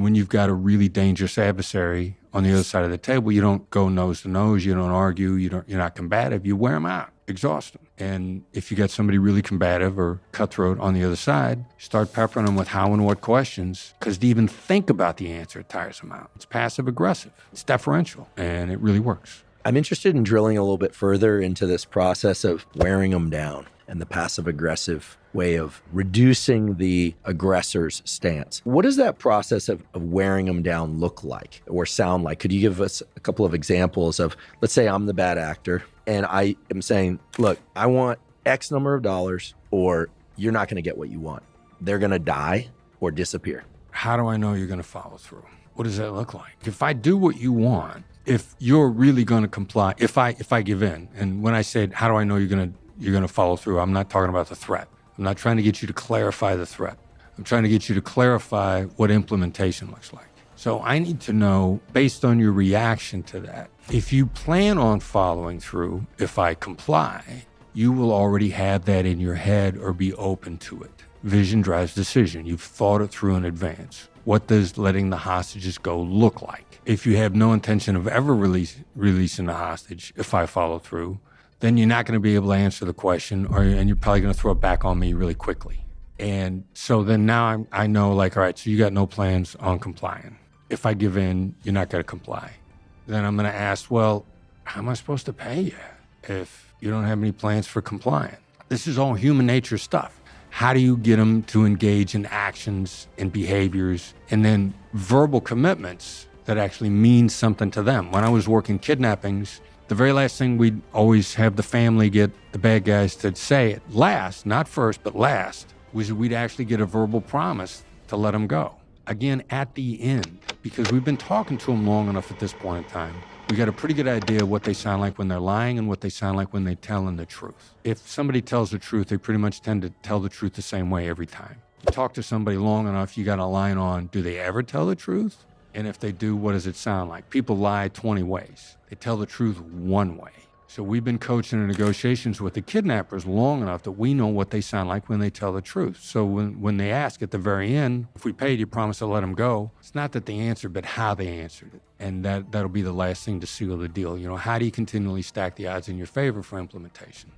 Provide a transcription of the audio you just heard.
When you've got a really dangerous adversary on the other side of the table, you don't go nose to nose, you don't argue, you're not combative, you wear them out, exhaust them. And if you got somebody really combative or cutthroat on the other side, start peppering them with how and what questions, because to even think about the answer tires them out. It's passive aggressive, it's deferential, and it really works. I'm interested in drilling a little bit further into this process of wearing them down and the passive aggressive way of reducing the aggressor's stance. What does that process of wearing them down look like or sound like? Could you give us a couple of examples of, let's say I'm the bad actor and I am saying, look, I want X number of dollars or you're not going to get what you want. They're going to die or disappear. How do I know you're going to follow through? What does that look like? If I do what you want, if you're really going to comply, if I give in, and when I said, how do I know you're going to follow through, I'm not talking about the threat. I'm not trying to get you to clarify the threat. I'm trying to get you to clarify what implementation looks like. So I need to know, based on your reaction to that, if you plan on following through, if I comply, you will already have that in your head or be open to it. Vision drives decision. You've thought it through in advance. What does letting the hostages go look like? If you have no intention of ever releasing the hostage, if I follow through, then you're not going to be able to answer the question, and you're probably going to throw it back on me really quickly. And so then now I know, like, all right, so you got no plans on complying. If I give in, you're not going to comply. Then I'm going to ask, well, how am I supposed to pay you if you don't have any plans for complying? This is all human nature stuff. How do you get them to engage in actions and behaviors and then verbal commitments that actually mean something to them? When I was working kidnappings, the very last thing we'd always have the family get the bad guys to say it last, not first, but last, was we'd actually get a verbal promise to let them go. Again, at the end, because we've been talking to them long enough at this point in time. We got a pretty good idea of what they sound like when they're lying and what they sound like when they're telling the truth. If somebody tells the truth, they pretty much tend to tell the truth the same way every time. You talk to somebody long enough, you got a line on, do they ever tell the truth? And if they do, what does it sound like? People lie 20 ways. They tell the truth one way. So we've been coaching in negotiations with the kidnappers long enough that we know what they sound like when they tell the truth. So when they ask at the very end, if we paid you, promise to let them go, it's not that they answered, but how they answered it. And that'll be the last thing to seal the deal. You know, how do you continually stack the odds in your favor for implementation?